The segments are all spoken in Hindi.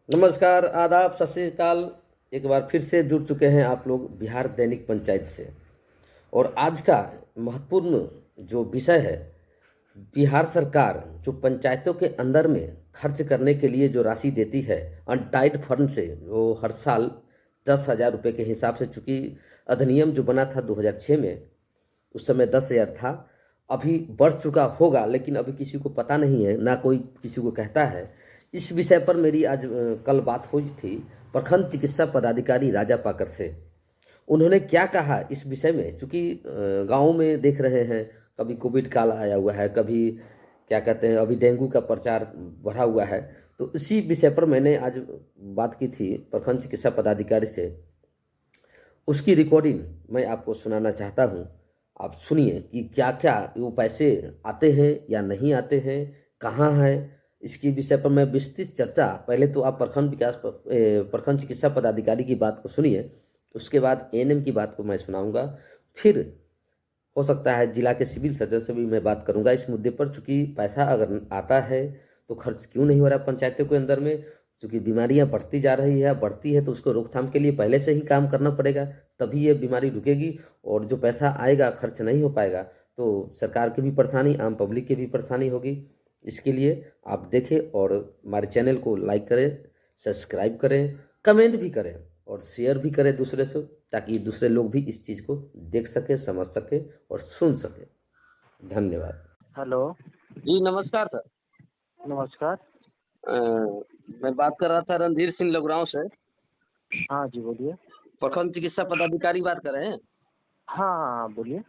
नमस्कार, आदाब, सत श्री अकाल। एक बार फिर से जुड़ चुके हैं आप लोग बिहार दैनिक पंचायत से। और आज का महत्वपूर्ण जो विषय है, बिहार सरकार जो पंचायतों के अंदर में खर्च करने के लिए जो राशि देती है अनटाइड फंड से, वो हर साल 10,000 रुपये के हिसाब से, चूँकि अधिनियम जो बना था 2006 में, उस समय 10,000 था। अभी बढ़ चुका होगा, लेकिन अभी किसी को पता नहीं है, ना कोई किसी को कहता है। इस विषय पर मेरी आज कल बात हुई थी प्रखंड चिकित्सा पदाधिकारी राजा पाकर से। उन्होंने क्या कहा इस विषय में, चूँकि गाँव में देख रहे हैं, कभी कोविड काल आया हुआ है, कभी क्या कहते हैं, अभी डेंगू का प्रचार बढ़ा हुआ है। तो इसी विषय पर मैंने आज बात की थी प्रखंड चिकित्सा पदाधिकारी से। उसकी रिकॉर्डिंग मैं आपको सुनाना चाहता हूँ। आप सुनिए कि क्या क्या वो पैसे आते हैं या नहीं आते हैं, कहाँ है। इसकी विषय पर मैं विस्तृत चर्चा, पहले तो आप प्रखंड चिकित्सा पदाधिकारी की बात को सुनिए, उसके बाद एएनएम की बात को मैं सुनाऊंगा। फिर हो सकता है जिला के सिविल सर्जन से भी मैं बात करूंगा इस मुद्दे पर, चूंकि पैसा अगर आता है तो खर्च क्यों नहीं हो रहा पंचायतों के अंदर में। चूंकि बीमारियां बढ़ती जा रही है, बढ़ती है तो उसको रोकथाम के लिए पहले से ही काम करना पड़ेगा, तभी ये बीमारी रुकेगी। और जो पैसा आएगा खर्च नहीं हो पाएगा तो सरकार की भी परेशानी, आम पब्लिक की भी परेशानी होगी। इसके लिए आप देखें और हमारे चैनल को लाइक करें, सब्सक्राइब करें, कमेंट भी करें और शेयर भी करें दूसरे से, ताकि दूसरे लोग भी इस चीज़ को देख सके, समझ सके और सुन सके। धन्यवाद। हेलो। जी नमस्कार सर। नमस्कार। मैं बात कर रहा था रणधीर सिंह लघुराव से। हाँ जी, बोलिए। प्रखंड चिकित्सा पदाधिकारी बात कर रहे हैं। हाँ हाँ हाँ, बोलिए।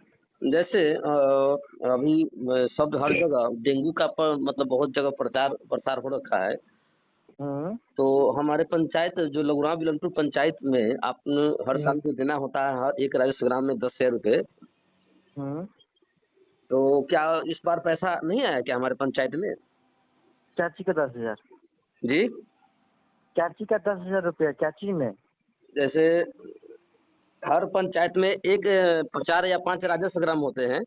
जैसे अभी शब्द हर जगह डेंगू का मतलब बहुत जगह प्रचार प्रसार हो रखा है। हम्म तो हमारे पंचायत जो लघुराव बिलनपुर पंचायत में आपने हर साल को देना होता है, हर एक राजस्व ग्राम में 10,000 रुपये। हम्म तो क्या इस बार पैसा नहीं आया क्या हमारे पंचायत में? चाची का 10,000? जी, चाची का 10,000 रुपया चाची में? जैसे हर पंचायत में एक 4 या 5 राजस्व ग्राम होते हैं,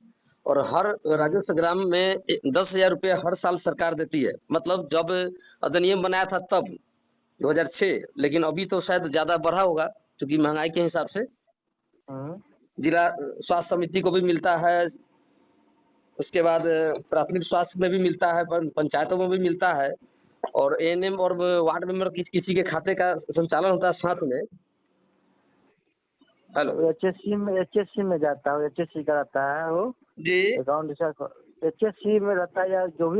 और हर हम्म राजस्व ग्राम में 10,000 रुपये हर साल सरकार देती है। मतलब जब अधिनियम बनाया था तब 2006, लेकिन अभी तो शायद ज़्यादा बढ़ा होगा क्योंकि महंगाई के हिसाब से। हम्म जिला स्वास्थ्य समिति को भी मिलता है, उसके बाद प्राथमिक स्वास्थ्य में भी मिलता है, पंचायतों में भी मिलता है, और एएनएम और वार्ड मेंबर किसी के खाते का संचालन होता है साथ में। हेलो। एचएससी में जाता है, एचएससी का रहता है वो जी। अकाउंट। एचएससी में रहता है या जो भी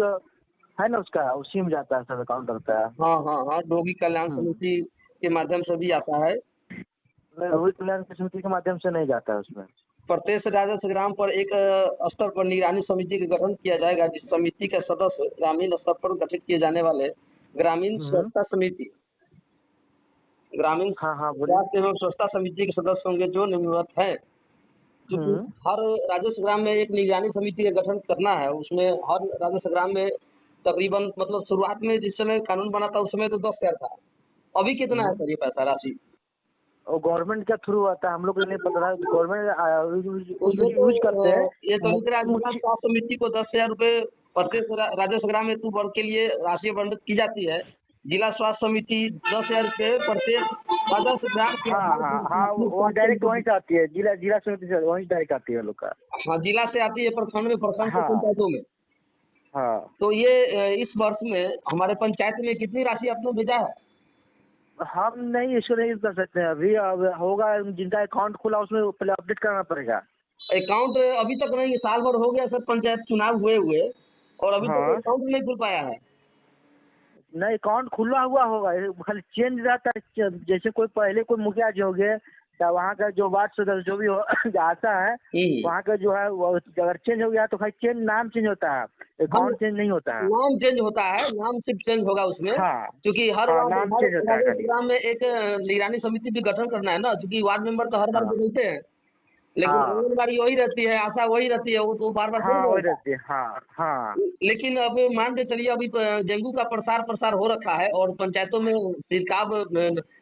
है ना, उसका उसी में जाता है, सब अकाउंट रहता है। हाँ हाँ हाँ, रोगी कल्याण हम्म समिति के माध्यम से भी आता है। रोहित कल्याण समिति के माध्यम से नहीं जाता है उसमें। प्रत्येक राजस्व ग्राम पर एक स्तर पर निगरानी समिति का गठन किया जाएगा, जिस समिति का सदस्य ग्रामीण स्तर पर गठित किए जाने वाले ग्रामीण हम्म स्वच्छता समिति, ग्रामीण हाँ हाँ, बोलिए। स्वास्थ्य एवं स्वच्छता समिति के सदस्य होंगे जो निम्नवत हैं। क्योंकि हम्म हर राजस्व ग्राम में एक निगरानी समिति का गठन करना है। उसमें हर राजस्व ग्राम में तकरीबन, मतलब शुरुआत में जिस समय कानून बना था उस समय तो 10,000 था। अभी कितना है हम्म सर ये पैसा राशि? वो गवर्नमेंट के थ्रू आता है, हम लोग को नहीं पता था। गवर्नमेंट तो यूज करते हैं। ये तो लिख रहा है जिला स्वास्थ्य समिति को 10,000 रुपये प्रत्येक राजस्व ग्राम हेतु वर्ग के लिए राशि आवंटित की जाती है। जिला स्वास्थ्य समिति 10,000 रुपये प्रत्येक राजस्व ग्राम के हाँ हाँ हाँ, वो डायरेक्ट वहीं से आती है, जिला जिला समिति से वहीं डायरेक्ट आती है लोग का। हाँ, जिला से आती है, प्रखंड में, प्रखंड से हाँ पंचायतों में। हाँ। तो ये इस वर्ष में हमारे पंचायत में कितनी राशि आपने भेजा है? हम नहीं, इसको नहीं कर सकते हैं अभी। अब होगा, जिनका अकाउंट खुला उसमें पहले अपडेट करना पड़ेगा। अकाउंट अभी तक नहीं, साल भर हो गया सर पंचायत चुनाव हुए हुए, और अभी तक हाँ, अकाउंट नहीं खुल पाया है। नहीं अकाउंट खुला हुआ होगा, ये खाली चेंज रहता है। जैसे कोई पहले कोई मुखिया जी हो गए या वहाँ का जो वार्ड सदस्य जो भी हो आता है, वहाँ का जो है वो अगर चेंज हो गया तो खाली चेंज, नाम चेंज होता है, हम अकाउंट चेंज नहीं होता है। नाम चेंज होता है, नाम सिर्फ चेंज होगा उसमें। हाँ क्योंकि हर हाँ, वार्ड, नाम हर चेंज होता है राजस्व खाली। ग्राम में एक निगरानी समिति भी गठन करना है ना, क्योंकि वार्ड मेंबर तो हर बार हाँ बदलते हैं, लेकिन हाँ आंगनबाड़ी वही रहती है, आशा वही रहती है, वो तो बार बार थोड़ी हाँ, वही बदलता रहती है। हाँ हाँ। है। लेकिन अब मान के चलिए, अभी डेंगू का प्रसार प्रसार हो रखा है और पंचायतों में छिड़काव,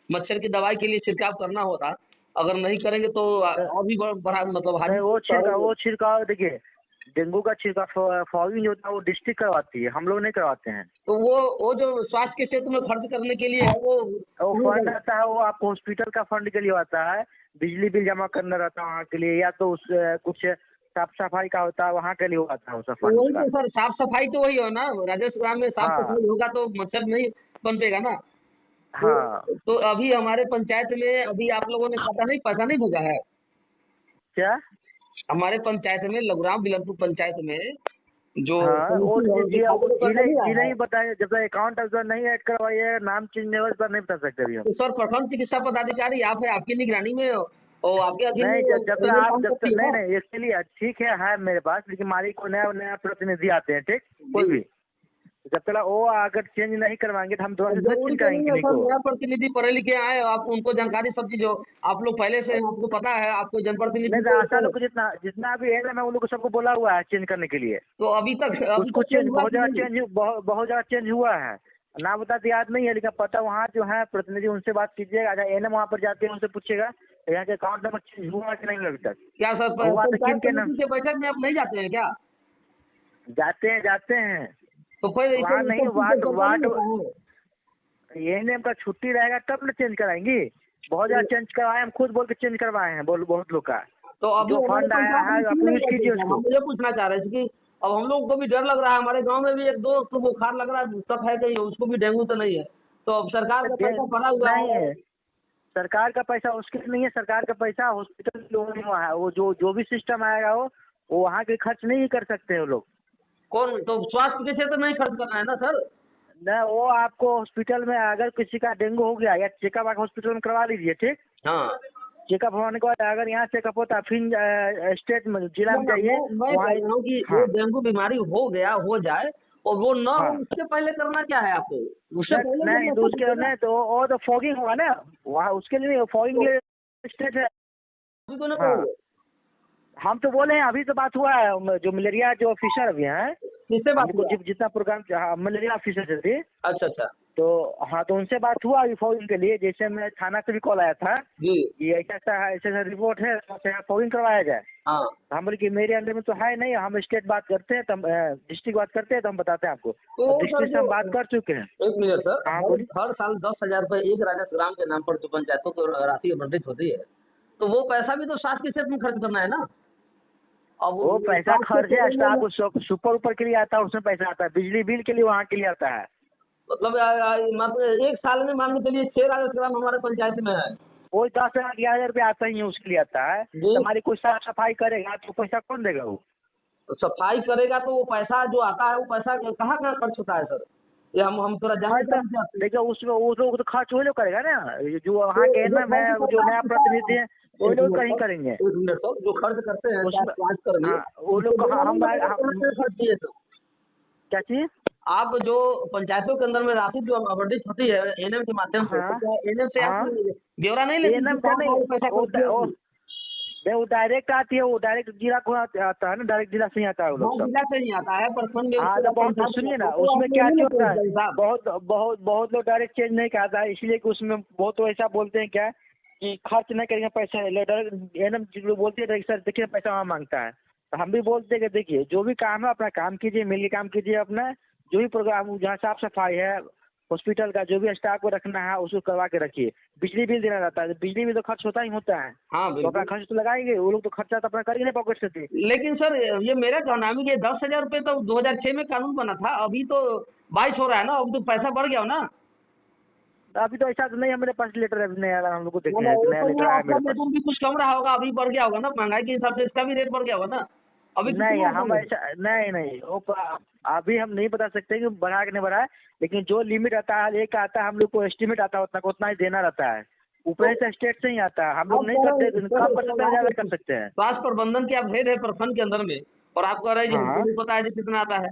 मच्छर की दवाई के लिए छिड़काव करना होता। अगर नहीं करेंगे तो अभी बड़ा मतलब नहीं, हानि वो करेंगे। छिड़काव देखिए, डेंगू का छिड़काव फॉगिंग जो होता है वो डिस्ट्रिक्ट करवाती है, हम लोग नहीं करवाते हैं। तो वो जो स्वास्थ्य के क्षेत्र में खर्च करने के लिए है वो फंड आता है, वो आपको हॉस्पिटल का फंड के लिए आता है, बिजली बिल जमा करना रहता है वहाँ के लिए, या तो उस कुछ साफ सफाई का होता है वहाँ के लिए आता है उसका फंड वही का। तो सर, साफ सफाई तो वही हो ना, राजस्व ग्राम में साफ हाँ सफाई होगा तो मच्छर नहीं पनपेगा ना। हाँ। तो अभी हमारे पंचायत में अभी आप लोगों ने पता नहीं भेजा है। क्या? हमारे पंचायत में लघुराम बिलनपुर पंचायत में जो हाँ, वो समिति है जी उसमें आपको पैसा नहीं जी आया है। नहीं बताइए, जब तक अकाउंट अगर नहीं ऐड करवाइए, नाम चेंज नहीं होगा, इस बार नहीं बता सकते अभी हम। तो सर प्रखंड चिकित्सा पदाधिकारी आप है, आपकी निगरानी में और आपके अधीन नहीं, जब तक में आप काम जब तक करती है नहीं ना। नहीं, इसके लिए ठीक है मेरे पास, लेकिन हमारी को नया नया प्रतिनिधि आते हैं, ठीक, कोई जी। भी, जब तक वो अगर चेंज नहीं करवाएंगे तो हम दोबारा से जरूरी चेंज तो नहीं कराएंगे है नहीं सर, को। नया प्रतिनिधि पढ़े लिखे आए, आप उनको जानकारी सब चीज हो, आप लोग पहले से आपको पता है, आपको जनप्रतिनिधि नहीं तो आशा लोग को जितना जितना भी है ना, मैं उन लोग को सबको बोला हुआ है चेंज करने के लिए। तो अभी उसको तक चेंज चेंज हुआ बहुत कि जगह नहीं? बहुत जगह चेंज हुआ है, ना बता तो याद नहीं है, लेकिन पता वहाँ जो है प्रतिनिधि, उनसे बात कीजिएगा, अगर एनएम वहाँ पर जाते हैं उनसे पूछिएगा यहाँ के अकाउंट नंबर चेंज हुआ कि नहीं अभी तक। क्या सर हुआ तो पंचायत किन के नाम समिति के बैठक में आप नहीं जाते हैं क्या? जाते हैं। तो फिर इसे वहाँ नहीं, वार्ड वार्ड होता है। एएनएम का छुट्टी रहेगा तब ना चेंज कराएंगे। बहुत ज्यादा चेंज करवाए, हम खुद बोल के चेंज करवाए हैं, बहुत लोग का। तो अभी जो हमारे फंड आया पंचायत है में क्यों आप नहीं यूज कीजिए करते हैं? उसको। हम ये पूछना चाह रहे थे कि अब हम लोग को भी डर लग रहा है, हमारे गांव में भी एक दो तो बुखार लग रहा है, सब है कहीं उसको भी डेंगू तो नहीं है, तो अब सरकार का पैसा पड़ा हुआ नहीं है। है, सरकार का पैसा उसके लिए नहीं है, सरकार का पैसा हॉस्पिटल के लोगों में हुआ है। वो जो भी सिस्टम आएगा वो वहाँ के खर्च नहीं कर सकते हैं वो लोग। कौन तो स्वास्थ्य के क्षेत्र में ही खर्च करना है ना सर। न वो आपको हॉस्पिटल में अगर किसी का डेंगू हो गया या चेकअप आप हॉस्पिटल में करवा लीजिए, ठीक। हाँ, चेकअप होने के बाद अगर यहाँ चेकअप होता है फिर स्टेट में जिला में जाइए मैं वहाँ। कह रहा हूँ कि हाँ वो डेंगू बीमारी हो गया हो जाए और वो न हो, हाँ। उससे पहले करना क्या है आपको? उससे पहले जब नहीं तो नशा उसके छूटेगा, नहीं तो वो तो फॉगिंग हुआ ना वहाँ, उसके लिए फॉगिंग के लिए स्टेट है। अभी को ना हाँ, करोगे? हम तो बोले हैं, अभी तो बात हुआ है, जो मलेरिया जो ऑफिसर अभी हैं, किससे बात हमको हुआ? जितना प्रोग्राम, हाँ, मलेरिया ऑफिसर से थे, अच्छा अच्छा तो हाँ तो उनसे बात हुआ अभी फॉगिंग के लिए। जैसे मैं थाना से भी कॉल आया था जी। कि ऐसा रिपोर्ट है तो यहाँ फॉगिंग करवाया जाए। हाँ, तो हम बोले कि मेरे अंडर में तो है नहीं, हम स्टेट बात करते हैं, तो हम डिस्ट्रिक्ट बात करते हैं, तो हम बताते हैं आपको। तो डिस्ट्रिक्ट से हम बात कर चुके हैं। एक मिनट सर, हाँ हर बोलिए। हर साल 10,000 रुपए एक राजस्व ग्राम के नाम पर जो पंचायतों को राशि आवंटित होती है, तो वो पैसा भी तो स्वास्थ्य के क्षेत्र में खर्च करना है ना। अब वो पैसा स्वास्थ्य खर्च के है, क्षेत्र में स्टाफ सुपर ऊपर के लिए आता है, उसमें पैसा आता है, बिजली बिल के लिए वहाँ के लिए आता है। मतलब एक साल में मान के चलिए 6 राजस्व ग्राम हमारे पंचायत में है। वही 10,000 11,000 रुपया आता ही है, उसके लिए आता है। जी। तो हमारी कोई साफ सफाई करेगा तो पैसा कौन देगा वो? तो सफाई करेगा तो वो पैसा जो आता है वो पैसा कहाँ कहाँ खर्च होता है सर? ये हम थोड़ा जानना खर्च चाहते हैं। देखिए उसमें वो लोग तो खर्च वही लोग करेगा ना, जो वहाँ के है ना, मैं जो नया प्रतिनिधि है वही लोग कहीं करेंगे एक मिनट सर, जो खर्च करते हैं उसमें। जांच करेंगे, हाँ वो लोग हम खर्च किए सर। क्या चीज? आप जो पंचायतों के अंदर में राशि जो आवंटित होती है एनएम के माध्यम से, तो हाँ क्या एनएम से आप हाँ। ब्यौरा नहीं लेते कि एनएम का कहाँ नहीं, कहाँ वो पैसा खर्च किया है? वो डायरेक्ट आती है, वो डायरेक्ट जिला को आता है ना, डायरेक्ट जिला से ही आता है वो हाँ, लोग सब। जिला से नहीं आता है, प्रखंड में हाँ उसको तो रहता है बहुत साहब, सुनिए ना, तो उसमें आप क्या नहीं होता लेते है, हैं साहब। बहुत लोग डायरेक्ट चेंज नहीं करता है, इसलिए कि उसमें बहुत लोग ऐसा बोलते हैं क्या कि खर्च नहीं करेंगे पैसा, डायरेक्ट एनएम जो बोलते हैं सर देखिए पैसा वहाँ मांगता है। तो हम भी बोलते हैं कि देखिए जो भी काम है अपना काम कीजिए, मिल के काम कीजिए, अपना जो भी प्रोग्राम जहाँ साफ सफाई है हॉस्पिटल का, जो भी स्टाफ को रखना है उसको करवा के रखिए। बिजली बिल देना रहता है, बिजली बिल तो खर्च होता ही होता है, हाँ तो अपना बिल्कुल। खर्च तो लगाएंगे, वो लोग तो खर्चा तो अपना करेंगे ना पॉकेट से। लेकिन सर ये मेरा कहना है कि 10,000 रुपये तो 2006 में कानून बना था, अभी तो 22 हो रहा है ना, अभी तो पैसा बढ़ गया हो ना। तो अभी तो ऐसा तो नहीं है मेरे पास लेटर, अभी नया हम लोग को देखे मतलब हैं वो नया तो लेटर वो आया आपका मेरे पास। वेतन भी कुछ कम रहा होगा, अभी बढ़ गया होगा ना, महंगाई के हिसाब से इसका भी रेट बढ़ गया होगा ना। अभी नहीं कितना हम होगा? ऐसा नहीं अभी हम नहीं बता सकते कि बढ़ा के नहीं बढ़ा है, लेकिन जो लिमिट आता है एक आता है, हम लोग को एस्टिमेट आता है उतना को उतना ही देना रहता है, ऊपर से स्टेट से ही आता है, हम लोग नहीं करते, कम कर सकते हैं ज्यादा कर सकते हैं। स्वास्थ्य प्रबंधन के आप हेड है प्रखंड के अंदर में, और आप कह रहे हैं कि हमको हाँ नहीं पता है कि कितना आता है।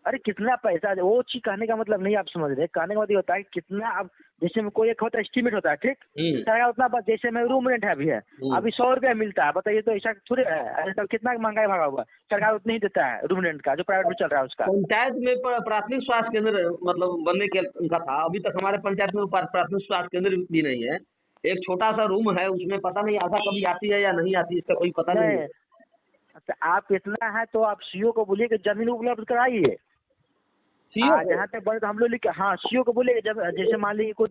अरे कितना पैसा, वो चीज कहने का मतलब नहीं आप समझ रहे, कहने का मतलब ये होता है कि कितना, अब जैसे में कोई एक होता है एस्टिमेट होता है, ठीक, सरकार उतना बस, जैसे में रूम रेंट है अभी है, अभी 100 रुपया मिलता है, बताइए तो ऐसा थोड़े है, अरे तब कितना महंगाई भागा हुआ, सरकार उतना ही देता है रूम रेंट का जो प्राइवेट में चल रहा है उसका। पंचायत में प्राथमिक स्वास्थ्य केंद्र मतलब बनने के का था, अभी तक हमारे पंचायत में प्राथमिक स्वास्थ्य केंद्र भी नहीं है। एक छोटा सा रूम है, उसमें पता नहीं आशा कभी आती है या नहीं आती, इसका कोई पता नहीं है। तो आप इतना है तो आप सीओ को बोलिए कि जमीन उपलब्ध कराइए। सीओ जहाँ तक बड़े तो हम लोग लिखे, हाँ सीओ को बोलिए जब जैसे मान लीजिए कोई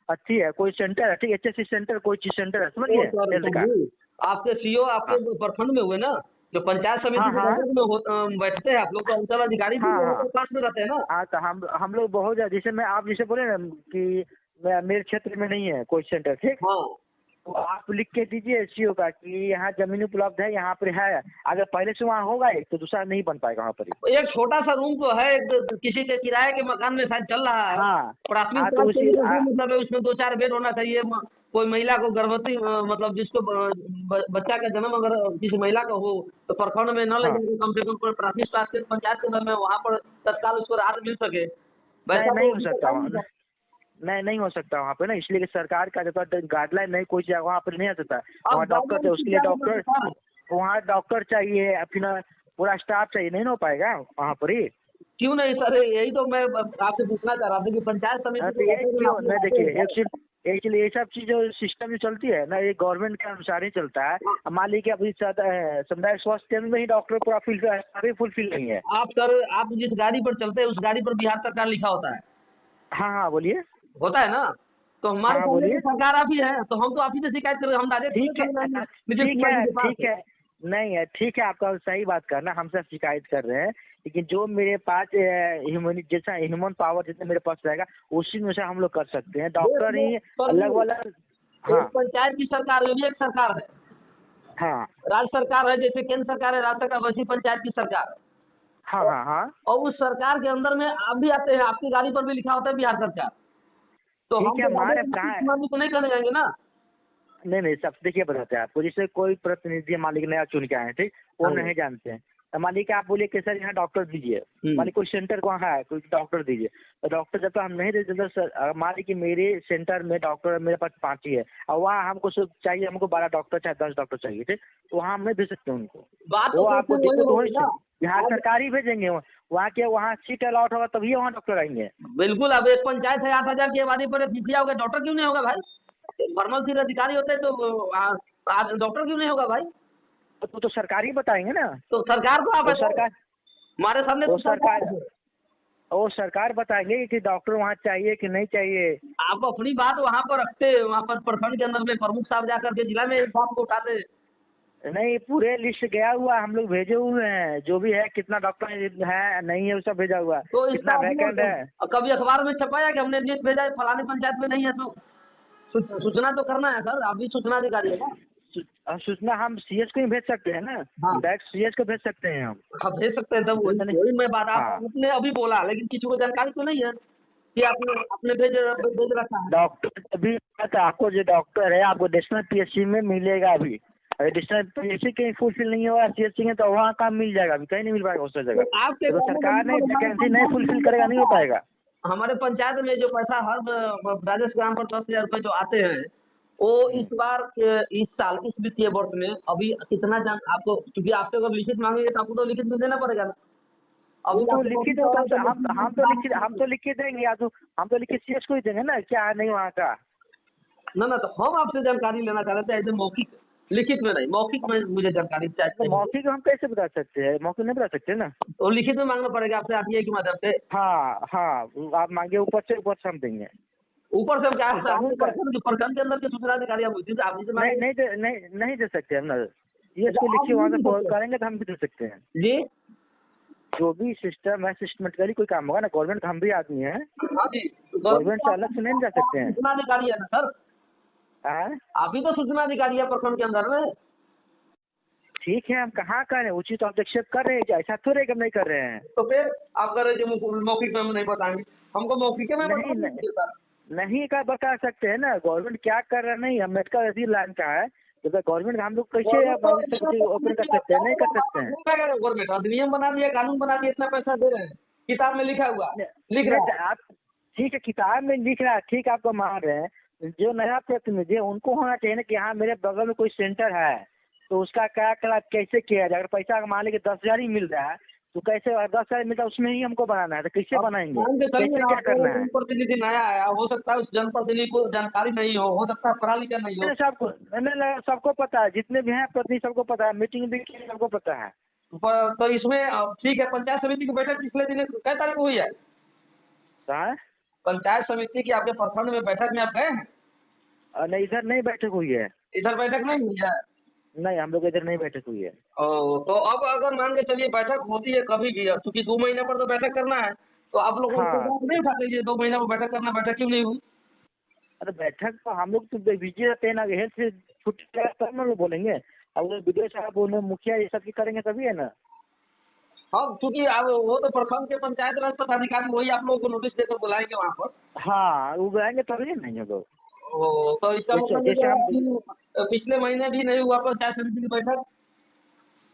अच्छी है, कोई सेंटर है, ठीक है, HSC सेंटर, कोई चीज सेंटर है, समझ गए हेल्थ का। आपके सीओ आपके प्रखंड में हुए ना, जो पंचायत समिति हाँ की हाँ बैठक में बैठते हैं आप लोग, तो अंचल अधिकारी भी हाँ वहाँ हाँ पर पास में रहते हैं ना। हाँ, तो हम लोग बहुत ज्यादा, जैसे मैं आप जैसे बोले ना कि मेरे क्षेत्र में नहीं है कोई सेंटर, ठीक, हाँ तो आप लिख के दीजिए सीओ का कि यहाँ जमीन उपलब्ध है, यहाँ पर है। अगर पहले से वहाँ होगा एक तो दूसरा नहीं बन पाएगा वहाँ पर। एक छोटा सा रूम तो है, किसी के किराए के मकान में शायद चल रहा है। हाँ प्राथमिक हाँ, तो स्वास्थ्य उसी केंद्र जो मतलब है उसमें 2-4 बेड होना चाहिए। कोई महिला को गर्भवती मतलब जिसको बच्चा का जन्म अगर किसी महिला का हो तो प्रखंड में न ले हाँ, जाके कम से कम कोई प्राथमिक स्वास्थ्य पंचायत केंद्र में वहाँ पर तत्काल उसको राहत मिल सके। नहीं वैसा नहीं तो हो अभी सकता तक वहाँ, नहीं। नहीं हो सकता वहाँ पे ना, इसलिए कि सरकार का जब गाइडलाइन नहीं कोई चीज़ वहाँ पर नहीं आ सकता। अब वहाँ डॉक्टर चाहिए, उसके लिए डॉक्टर, वहाँ डॉक्टर चाहिए, फिर पूरा स्टाफ चाहिए, नहीं ना हो पाएगा वहाँ पर ही। क्यों नहीं सर, यही तो मैं आपसे पूछना चाह रहा था कि पंचायत समिति तो की ये बैठक में क्यों आप लोग नहीं, आते देखिए हैं? एक्चुअली ये सब चीज जो सिस्टम जो चलती है ना, ये गवर्नमेंट के अनुसार ही चलता है। अब मान लीजिए अभी सामुदायिक स्वास्थ्य केंद्र में ही डॉक्टर पूरा फुलफिल नहीं है। आप सर, आप जिस गाड़ी पर चलते हैं उस गाड़ी पर बिहार सरकार लिखा होता है, हाँ हाँ बोलिए। होता है ना? तो हमारे हाँ हाँ सामने बोलिए। तो सरकार आप ही है, तो हम तो आप ही से शिकायत करें, हम डायरेक्ट ठीक है नीतीश ठीक कुमार जी है के पास। ठीक है, नहीं है, ठीक है, आपका सही बात करना, हमसे शिकायत कर रहे हैं, लेकिन जो मेरे पास जैसा ह्यूमन पावर जितना मेरे पास रहेगा उसी में से हम लोग कर सकते हैं। डॉक्टर ही अलग वाला। हाँ एक पंचायत की सरकार है, ये भी एक सरकार है। हाँ राज्य सरकार है, जैसे केंद्र सरकार है, राज्य सरकार, वैसी पंचायत की सरकार है। हाँ हाँ हाँ, और उस सरकार के अंदर में आप भी आते हैं, आपकी गाड़ी पर भी लिखा होता है बिहार सरकार। तो ठीक हम है, तो हमारे डायरेक्ट कहाँ नीतीश है, कुमार जी को नहीं करने जाएंगे ना। नहीं सब देखिए बताते हैं आपको, जैसे कोई प्रतिनिधि मान लीजिए नया चुन के आए हैं, ठीक, वो हाँ। नहीं जानते हैं, तो मान लीजिए आप बोलिए कि सर यहाँ डॉक्टर दीजिए, मान लीजिए कोई सेंटर को है कोई डॉक्टर दीजिए, तो डॉक्टर जब तक हम नहीं देते तो सर मान लीजिए कि मेरे सेंटर में डॉक्टर मेरे पास 5 ही है, और वहाँ हमको सिर्फ चाहिए, हमको 12 डॉक्टर चाहे 10 डॉक्टर चाहिए, ठीक, तो वहाँ हम नहीं दे सकते उनको। बात वो तो आपको वही दिक्कत होगी हो, ना। बिहार सरकार ही भेजेंगे वहाँ के, वहाँ सीट अलॉट होगा तभी वहाँ डॉक्टर आएंगे। बिल्कुल, अब एक पंचायत है 8,000 की आबादी पर, मुखिया होगा, डॉक्टर क्यों नहीं होगा भाई? नॉर्मल सिर्फ अधिकारी होते हैं तो डॉक्टर क्यों नहीं होगा भाई? तो सरकार ही बताएंगे ना। तो सरकार को आप वो सरकार हमारे सामने वो तो सरकार सरकार है। वो सरकार बताएंगे कि डॉक्टर वहाँ चाहिए कि नहीं चाहिए। आप अपनी बात वहाँ पर रखते हैं, वहाँ पर प्रखंड के अंदर में प्रमुख साहब जाकर के जिला में इस बात को उठाते हैं। नहीं, पूरे लिस्ट गया हुआ है, हम लोग भेजे हुए हैं, जो भी है, कितना डॉक्टर है नहीं है वो सब भेजा हुआ है, तो कितना इसका वैकेंट है। कभी अखबार में छपाया कि हमने लिस्ट भेजा है फलानी पंचायत में नहीं है, तो सूचना तो करना है सर, आप भी सूचना अधिकारी है ना। सूचना हम सीएस को ही भेज सकते हैं ना, हाँ। डायरेक्ट सीएस को भेज सकते हैं हम। आप भेज सकते हैं, तब वही मैं बात हाँ। आपने अभी बोला, लेकिन किसी को जानकारी तो नहीं है कि आपने भेज रखा है। डॉक्टर अभी आपको जो डॉक्टर है आपको एडिशनल पीएचसी में मिलेगा अभी, एडिशनल पीएचसी कहीं फुलफिल नहीं होगा सीएचसी में, तो वहाँ काम मिल जाएगा, अभी कहीं नहीं मिल पाएगा उस जगह। तो आपके तो सरकार ने वैकेंसी नहीं फुलफिल करेगा, नहीं हो पाएगा। हमारे पंचायत में जो पैसा हर राजस्व ग्राम पर 10,000 रुपये जो आते हैं, वो इस बार इस साल इस वित्तीय वर्ष में अभी कितना जान आपको, क्योंकि आपसे अगर लिखित मांगेंगे तो आपको तो लिखित में देना पड़ेगा ना। अभी तो आपको लिखित हो तो हम तो लिख के देंगे, या तो हम तो लिखित सीएस को ही देंगे ना, क्या है नहीं वहाँ का। ना तो हम आपसे जानकारी लेना चाह रहे थे, ऐसे मौखिक, लिखित में नहीं, मौखिक में मुझे जानकारी तो चाहिए। मौखिक हम कैसे बता सकते हैं, मौखिक नहीं बता सकते ना। तो लिखित में मांगना पड़ेगा आपसे आरटीआई के माध्यम से। हाँ हाँ, आप मांगे ऊपर से हम देंगे। ऊपर से हम क्या कानून का प्रखंड के अंदर के सूचना अधिकारी आप जिसे नहीं दे सकते हम ना, सीएस को लिखिए वहाँ से करेंगे तो हम भी दे सकते हैं जी। जो भी सिस्टम है, सिस्टमेटिकली कोई काम होगा ना, गवर्नमेंट का हम भी आदमी है, हाँ जी, गवर्नमेंट से अलग से नहीं जा सकते हैं। सूचना अधिकारी है ना सर, आप ही तो सूचना अधिकारी है प्रखंड के अंदर में। ठीक है, हम कहाँ कर रहे हैं, उचित ऑब्जेक्शन कर रहे हैं, ऐसा थोड़े कि हम नहीं कर रहे हैं। तो फिर आप कह रहे जो मौखिक में हम नहीं बताएंगे, हमको मौखिक में नहीं का बता सकते हैं ना, गवर्नमेंट क्या कर रहा है, नहीं हम मेडिकल ऐसी लाइन का है, तो गवर्नमेंट हम लोग कैसे ओपन कर सकते हैं, नहीं कर सकते हैं। गवर्नमेंट अधिनियम बना दिया, कानून बना दिया, इतना पैसा दे रहे हैं, किताब में लिखा हुआ लिख रहा है। आप ठीक है, किताब में लिख रहा है, ठीक, आपको मान रहे हैं, जो नया प्रतिनिधि है उनको होना चाहिए ना कि हाँ मेरे बगल में कोई सेंटर है, तो उसका क्या कैसे किया जाए। अगर पैसा मान लीजिए 10,000 ही मिल रहा है, तो कैसे 10,000 मिलता है उसमें ही हमको बनाना है, तो कैसे बनाएंगे, मान के चलिए कैसे क्या आपको करना है? जनप्रतिनिधि नया आया, हो सकता है उस जनप्रतिनिधि को जानकारी नहीं हो सकता है पढ़ा लिखा नहीं हो। मैंने सबको मैंने सबको पता है, जितने भी हैं प्रतिनिधि सबको पता है, मीटिंग भी की सबको पता है। तो इसमें ठीक है, पंचायत समिति की बैठक पिछले दिन कै तारीख को हुई है? कहाँ है? पंचायत समिति की आपके प्रखंड में बैठक में आप गए हैं? नहीं, इधर नहीं बैठक हुई है। इधर बैठक नहीं हुई है? नहीं, हम लोग इधर नहीं बैठक हुई है। तो अब अगर मान के चलिए बैठक होती है कभी भी, क्योंकि 2 महीने पर तो बैठक करना है, तो आप लोग उसको हाँ, बात नहीं उठाते, ये 2 महीने में बैठक करना, बैठक क्यों नहीं हुई? अरे बैठक तो हम लोग तो बिजी रहते हैं ना, हेल्थ से छुट्टी है तब ना लोग बोलेंगे। अब वो विदेश साहब बोले, मुखिया ये सब की करेंगे तभी है ना। हाँ, क्योंकि अब वो तो प्रखंड के पंचायत राज पदाधिकारी वही आप लोगों को नोटिस देकर बुलाएंगे वहाँ पर। हाँ, वो बुलाएंगे तभी नहीं होगा। तो इसका मतलब जैसे हम पिछले महीने भी नहीं हुआ पंचायत समिति की बैठक?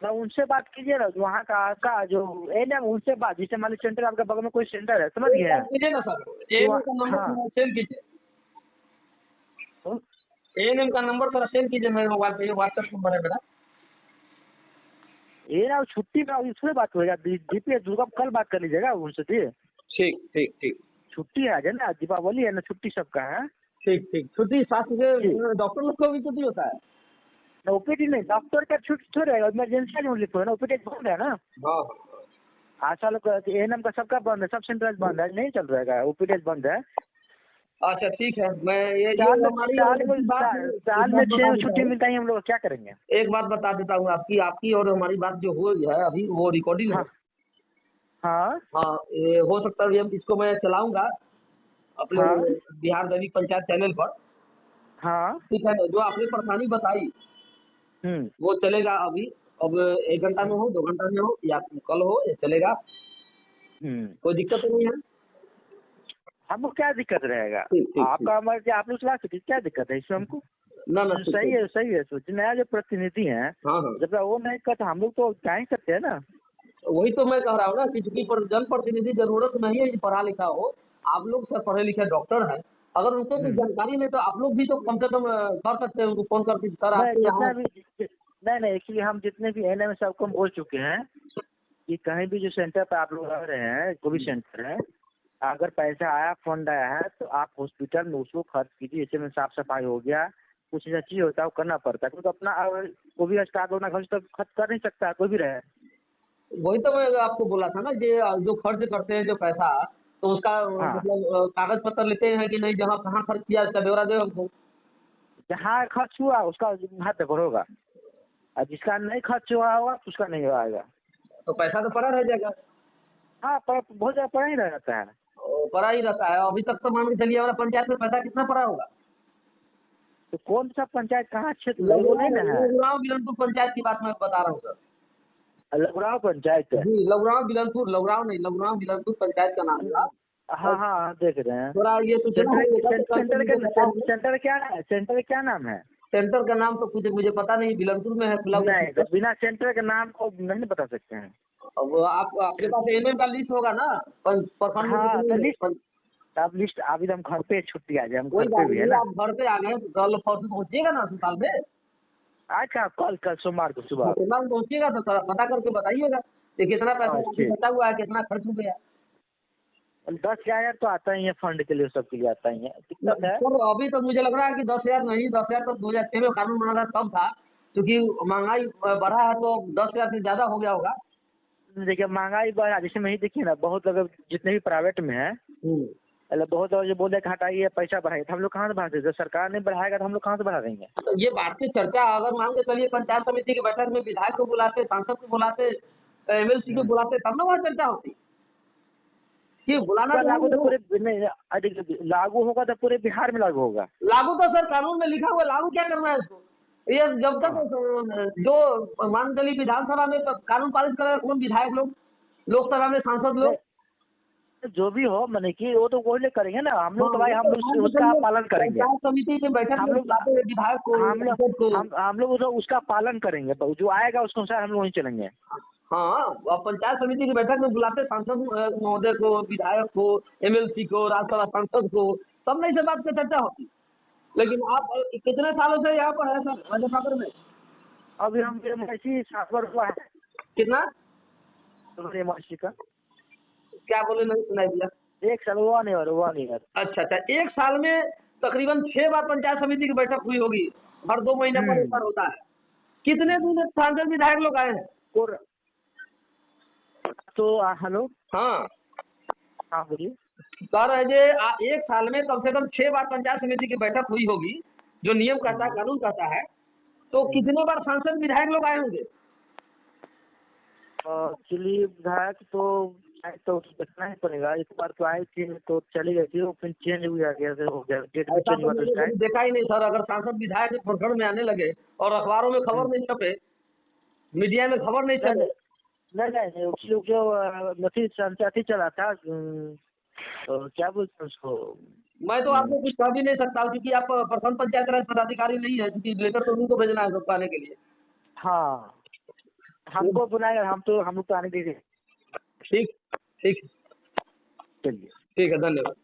ना, उनसे बात कीजिए ना, वहाँ का जो एनएम, उनसे बात, जैसे मान लीजिए सेंटर आपके बगल में कोई सेंटर है, समझ गए हैं? कीजिए ना सर, एएनएम का नंबर हाँ। सेंड कीजिए, तो एएनएम का नंबर थोड़ा सेंड कीजिए मेरे मोबाइल पे, ये व्हाट्सएप नंबर है मेरा। ये ना छुट्टी में उससे बात होगा, डीपीएस दुर्गा कल बात कर लीजिएगा उनसे। ठीक ठीक ठीक छुट्टी है आज, है ना, दीपावली है ना, छुट्टी सबका है। ठीक ठीक। छुट्टी स्वास्थ्य से डॉक्टर लोग को भी छुट्टी होता है? ओपीडी नहीं, डॉक्टर का छुट्टी थोड़ी रहेगा, इमरजेंसी में लिखो है ना, ओपीडी बंद है ना। हाँ। आशा लोग एएनएम का सबका बंद है, सब सेंटर बंद है, नहीं चल रहेगा, ओपीडी बंद है। अच्छा ठीक है, मैं ये साल हमारी साल में 6 छुट्टी मिलता है, हम लोग क्या करेंगे? एक बात बता देता हूँ, आपकी आपकी और हमारी बात जो हुई है अभी वो रिकॉर्डिंग है। हाँ हाँ हाँ, ये हो सकता है इसको मैं चलाऊंगा अपने हाँ बिहार दैनिक पंचायत चैनल पर। हाँ। ठीक है, जो आपने परेशानी बताई वो चलेगा अभी। अब 1 घंटा में हो, 2 घंटा में हो, या कल हो, ये चलेगा, कोई दिक्कत तो नहीं है? हमको क्या दिक्कत रहेगा? ठीक। आपका मर्जी, आप लोग चला सकते, क्या दिक्कत है इसमें हमको? ना सही है, सही है। सोच नया जो प्रतिनिधि है, हाँ। जब वो नहीं करता हम लोग तो क्या ही सकते हैं ना। वही तो मैं कह रहा हूँ ना कि चूंकि जनप्रतिनिधि जरूरत नहीं है कि पढ़ा लिखा हो, आप लोग सब पढ़े लिखे डॉक्टर हैं, अगर उनको कुछ जानकारी नहीं तो आप लोग भी तो कम से कम कर सकते हैं उनको फोन करके, सर आपके यहाँ। नहीं, एक्चुअली हम जितने भी एनएम सबको हम बोल चुके हैं कि कहीं भी जो सेंटर पर आप लोग रह रहे हैं, कोई भी सेंटर है, अगर पैसा आया, फंड आया है, तो आप हॉस्पिटल में उसको खर्च कीजिए। जैसे में साफ सफाई हो गया, कुछ ऐसा चीज होता है वो करना पड़ता है, क्योंकि अपना कोई भी स्टाफ अपना खर्च तो खर्च कर नहीं सकता, कोई भी रहे। वही तो मैं आपको बोला था ना, ये जो खर्च करते हैं जो पैसा, तो उसका मतलब कागज पत्र लेते हैं कि नहीं, जहाँ कहाँ खर्च किया इसका ब्यौरा दे हमको। जहाँ खर्च हुआ उसका हाथ पर होगा, और जिसका नहीं खर्च हुआ होगा उसका नहीं आएगा। तो पैसा तो पड़ा रह जाएगा। हाँ, पर बहुत ज्यादा पड़ा ही रहता है। पड़ा ही रहता है। अभी तक तो मान के चलिए हमारा पंचायत में पैसा कितना पड़ा होगा? तो कौन सा पंचायत कहाँ क्षेत्र वो नहीं ना है? लघुराव बिलनपुर पंचायत की बात मैं बता रहा हूँ सर। लघुराव पंचायत है जी, लघुराव बिलनपुर, लघुराव नहीं, लघुराव बिलनपुर पंचायत का नाम है। हाँ, देख रहे हैं। थोड़ा ये तो सेंटर क्या है? सेंटर क्या नाम है? सेंटर का नाम तो कुछ मुझे पता नहीं, बिलनपुर में है। नहीं, तो बिना सेंटर के नाम को नहीं बता सकते हैं। अब आपके पास एएनएम का लिस्ट होगा ना? हाँ, तो लिस्ट अभी हम घर पे छुट्टी आ जाए, हम घर पे भी है ना। आप घर पे आ गए तो कल परसों पहुँचिएगा ना अस्पताल में? आज का कल सोमवार को सुबह पहुँचिएगा तो पता करके बताइएगा कि कितना पैसा बचा हुआ है, कितना खर्च हो गया। 10,000 तो आता ही है फंड के लिए, सबके लिए आता ही है। दिक्कत है तो अभी तो मुझे लग रहा है कि 10,000 नहीं, 10,000 तो 2006 में कानून बना था तब था, क्योंकि महंगाई बढ़ा है तो 10,000 से ज्यादा हो गया होगा। देखिए, महंगाई बढ़ा, जैसे में ही देखिए ना, बहुत लोग जितने भी प्राइवेट में है, बहुत लोग जो बोले कि हटाइए पैसा बढ़ाइए, तो हम लोग कहाँ से बढ़ा देंगे? सरकार नहीं बढ़ाएगा तो हम लोग कहाँ से बढ़ा देंगे? तो ये बात की चर्चा अगर मान के चलिए पंचायत समिति की बैठक में विधायक को बुलाते, सांसद को बुलाते, एमएलसी को बुलाते, तब ना वहाँ चर्चा होती कि बुलाना लागू तो पूरे नहीं, लागू होगा तो पूरे बिहार में लागू होगा। लागू तो सर कानून में लिखा हुआ, लागू क्या करना है इसको? ये जब तक जो मान चलिए विधानसभा में कानून पारित करेगा कौन? विधायक लोग, लोकसभा में सांसद लोग। जो भी हो, मैंने कि वो तो वो ले करेंगे ना, हम लोग तो भाई हम लोग उसका पालन करेंगे। समिति की बैठक में विधायक को, हम लोग उसका पालन करेंगे, जो आएगा उसके अनुसार हम लोग वहीं चलेंगे। हाँ, पंचायत समिति की बैठक में बुलाते सांसद महोदय को, विधायक को, एमएलसी को, राज्यसभा सांसद को, तब नहीं से बात की चर्चा होती। लेकिन आप कितने सालों से यहाँ पर है सर मुजफ्फरपुर में? अभी हम ऐसी 7 वर्ष हुआ है। कितना? एमआरसी का। क्या बोले, नहीं सुनाई दिया। 1 साल 1 ईयर। अच्छा अच्छा, 1 साल में तकरीबन 6 बार पंचायत समिति की बैठक हुई होगी, हर 2 महीने पर एक बार होता है। कितने दिन सांसद विधायक लोग आए हैं? और तो हेलो, हाँ हाँ बोलिए। कह रहे जे 1 साल में कम से कम 6 बार पंचायत समिति की बैठक हुई होगी, जो नियम कहता है, कानून कहता है। तो कितने बार सांसद विधायक लोग आए होंगे? एक्चुअली विधायक तो देखना ही पड़ेगा। एक बार तो आई थी तो चली गई थी, वो फिर चेंज हो गया, हो गया डेट भी ऐसा चेंज तो हुआ था मैंने कभी देखा ही नहीं सर। अगर सांसद विधायक एक प्रखंड में आने लगे और अखबारों में खबर नहीं छपे, मीडिया में खबर नहीं चले। नहीं, जो नथी पंचायती चला था, तो क्या बोलते हैं उसको। मैं तो आपको कुछ कह भी नहीं सकता हूँ, क्योंकि आप प्रखंड पंचायत राज पदाधिकारी नहीं है, क्योंकि लेटर तो उनको भेजना है सबको आने के लिए। हाँ, हमको बुलाएगा, हम तो आने दीजिए। ठीक ठीक चलिए। ठीक है, धन्यवाद।